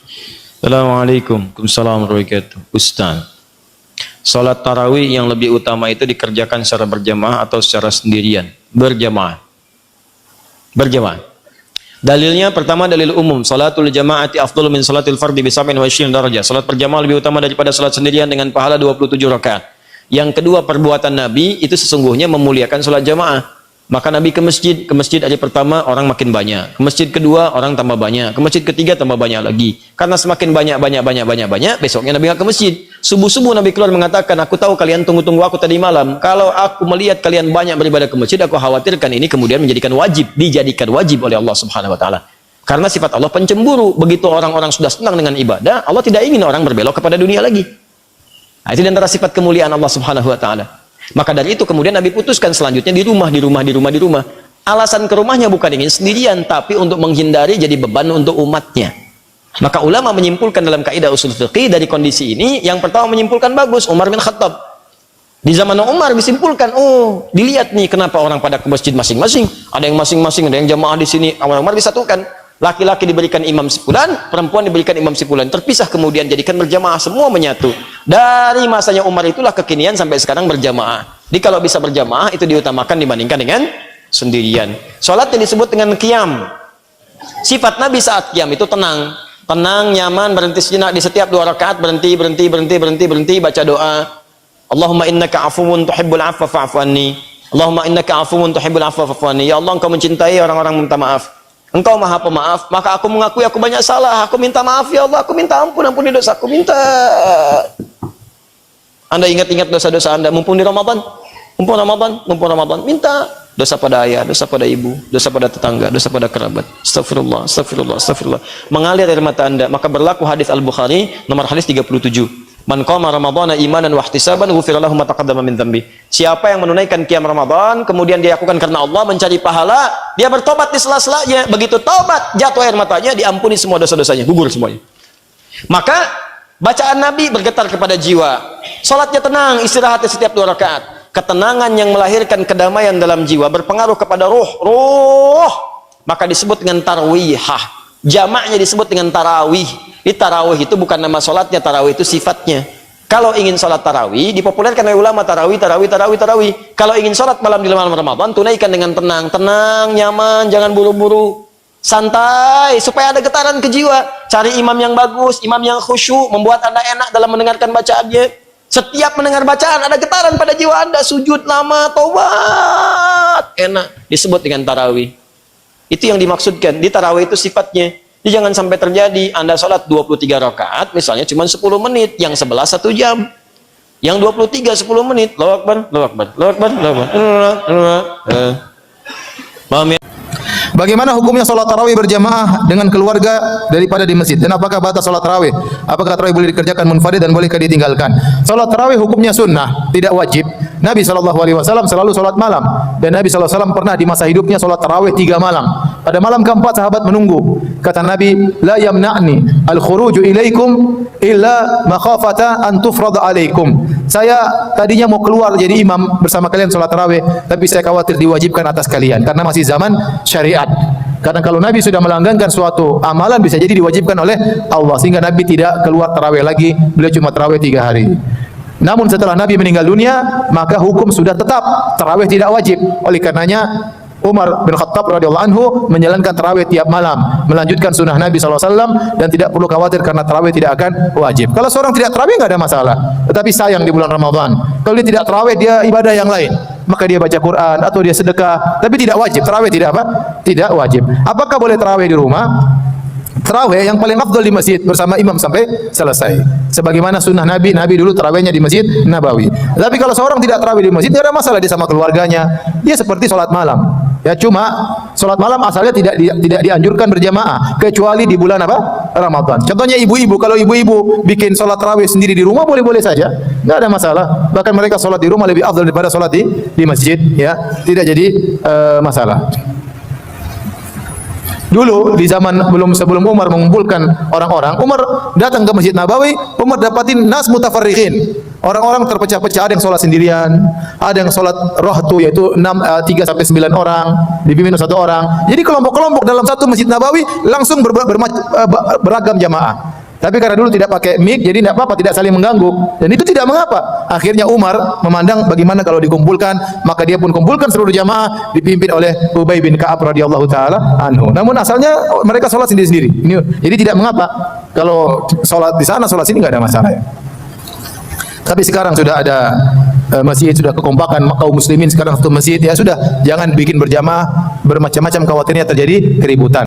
Assalamualaikum warahmatullahi wabarakatuh. Ustaz, salat tarawih yang lebih utama itu dikerjakan secara berjamaah atau secara sendirian? Berjamaah. Berjamaah. Dalilnya pertama dalil umum, salatul jamaati afdalu min salatil fardhi bi 27 darajah. Salat berjamaah lebih utama daripada salat sendirian dengan pahala 27 rakaat. Yang kedua, perbuatan Nabi itu sesungguhnya memuliakan salat jamaah. Maka Nabi ke masjid hari pertama orang makin banyak, ke masjid kedua orang tambah banyak, ke masjid ketiga tambah banyak lagi. Karena semakin banyak, besoknya Nabi nggak ke masjid. Subuh-subuh Nabi keluar mengatakan, aku tahu kalian tunggu-tunggu aku tadi malam. Kalau aku melihat kalian banyak beribadah ke masjid, aku khawatirkan ini kemudian dijadikan wajib oleh Allah Subhanahu wa taala. Karena sifat Allah pencemburu. Begitu orang-orang sudah senang dengan ibadah, Allah tidak ingin orang berbelok kepada dunia lagi. Nah, itu antara sifat kemuliaan Allah Subhanahu wa taala. Maka dari itu kemudian Nabi putuskan selanjutnya di rumah. Alasan ke rumahnya bukan ingin sendirian, tapi untuk menghindari jadi beban untuk umatnya. Maka ulama menyimpulkan dalam kaidah usul fiqih dari kondisi ini, yang pertama menyimpulkan bagus, Umar bin Khattab. Di zaman Umar disimpulkan, oh dilihat nih kenapa orang pada ke masjid masing-masing, ada yang masing-masing, ada yang jamaah di sini. Umar disatukan, laki-laki diberikan imam sepulan, perempuan diberikan imam sepulan, terpisah kemudian jadikan berjamaah, semua menyatu. Dari masanya Umar itulah kekinian sampai sekarang berjamaah. Jadi kalau bisa berjamaah itu diutamakan dibandingkan dengan sendirian. Salat yang disebut dengan qiyam. Sifat Nabi saat qiyam itu tenang, nyaman, berhenti sejenak di setiap 2 rakaat, berhenti, baca doa. Allahumma innaka afuwun tuhibbul afwa fa'fu anni. Allahumma innaka afuwun tuhibbul afwa fa'fu anni. Ya Allah, Engkau mencintai orang-orang minta maaf. Engkau maha pemaaf, maka aku mengakui aku banyak salah, aku minta maaf ya Allah, aku minta ampuni dosaku, minta. Anda ingat-ingat dosa-dosa Anda, mumpung Ramadan, minta dosa pada ayah, dosa pada ibu, dosa pada tetangga, dosa pada kerabat. Astagfirullah. Mengalir air mata Anda, maka berlaku hadis Al-Bukhari nomor hadis 37. Man qama ramadhana imanan wa ihtisaban ghufira lahu ma taqaddama min dhanbi. Siapa yang menunaikan qiyam Ramadan kemudian dia lakukan karena Allah, mencari pahala, dia bertobat di sela-selanya. Begitu tobat, jatuh air matanya, diampuni semua dosa-dosanya, gugur semuanya. Maka bacaan Nabi bergetar kepada jiwa. Salatnya tenang, istirahatnya setiap 2 rakaat. Ketenangan yang melahirkan kedamaian dalam jiwa berpengaruh kepada ruh. Maka disebut dengan tarwihah. Jamaknya disebut dengan tarawih. Di tarawih itu bukan nama salatnya, tarawih itu sifatnya. Kalau ingin salat tarawih, dipopulerkan oleh ulama tarawih. Kalau ingin salat malam di malam Ramadan, tunaikan dengan tenang, nyaman, jangan buru-buru, santai, supaya ada getaran ke jiwa. Cari imam yang bagus, imam yang khusyuk, membuat Anda enak dalam mendengarkan bacaannya. Setiap mendengar bacaan ada getaran pada jiwa Anda, sujud lama, taubat, enak, disebut dengan tarawih. Itu yang dimaksudkan. Di tarawih itu sifatnya. Jadi jangan sampai terjadi Anda sholat 23 rakaat misalnya cuma 10 menit, yang 11 1 jam, yang 23 10 menit. Allahu Akbar. Paham ya? Bagaimana hukumnya sholat tarawih berjamaah dengan keluarga daripada di masjid? Dan apakah batas sholat tarawih? Apakah tarawih boleh dikerjakan munfarid dan bolehkah ditinggalkan? Sholat tarawih hukumnya sunnah, tidak wajib. Nabi SAW selalu sholat malam, dan Nabi SAW pernah di masa hidupnya sholat tarawih 3 malam. Pada malam keempat sahabat menunggu. Kata Nabi, la yamna'ni al-khuruju ilaikum illa makhafata an tufrada alaikum. Saya tadinya mau keluar jadi imam bersama kalian sholat tarawih, tapi saya khawatir diwajibkan atas kalian karena masih zaman syariat. Karena kalau Nabi sudah melanggengkan suatu amalan bisa jadi diwajibkan oleh Allah, sehingga Nabi tidak keluar tarawih lagi, beliau cuma tarawih 3 hari. Namun setelah Nabi meninggal dunia, maka hukum sudah tetap, tarawih tidak wajib. Oleh karenanya Umar bin Khattab radhiyallahu anhu menjalankan tarawih tiap malam, melanjutkan sunnah Nabi SAW, dan tidak perlu khawatir karena tarawih tidak akan wajib. Kalau seorang tidak tarawih nggak ada masalah, tetapi sayang di bulan Ramadan, kalau dia tidak tarawih dia ibadah yang lain, maka dia baca Quran atau dia sedekah, tapi tidak wajib. Tarawih tidak apa? Tidak wajib. Apakah boleh tarawih di rumah? Tarawih yang paling afdal di masjid bersama imam sampai selesai. Sebagaimana sunnah Nabi dulu tarawihnya di Masjid Nabawi. Tapi kalau seorang tidak tarawih di masjid, tidak ada masalah, dia sama keluarganya. Dia seperti sholat malam. Ya, cuma sholat malam asalnya tidak dianjurkan berjamaah kecuali di bulan apa? Ramadan. Contohnya ibu-ibu, kalau ibu-ibu bikin sholat tarawih sendiri di rumah boleh-boleh saja, nggak ada masalah. Bahkan mereka sholat di rumah lebih afdal daripada sholat di masjid. Ya, tidak jadi masalah. Dulu di zaman sebelum Umar mengumpulkan orang-orang, Umar datang ke Masjid Nabawi, Umar dapatin nas mutafarriqin. Orang-orang terpecah-pecah, ada yang sholat sendirian, ada yang sholat rohtu, yaitu 3 sampai 9 orang, dipimpin 1 orang. Jadi kelompok-kelompok dalam satu Masjid Nabawi langsung beragam jamaah. Tapi karena dulu tidak pakai mic, jadi tidak apa-apa, tidak saling mengganggu. Dan itu tidak mengapa. Akhirnya Umar memandang bagaimana kalau dikumpulkan, maka dia pun kumpulkan seluruh jamaah dipimpin oleh Ubay bin Ka'ab radhiyallahu taala anhu. Namun asalnya mereka sholat sendiri-sendiri. Jadi tidak mengapa kalau sholat di sana, sholat sini nggak ada masalah ya. Tapi sekarang sudah ada masjid, sudah kekompakan kaum muslimin sekarang satu masjid, ya sudah, jangan bikin berjamaah bermacam-macam, khawatirnya terjadi keributan.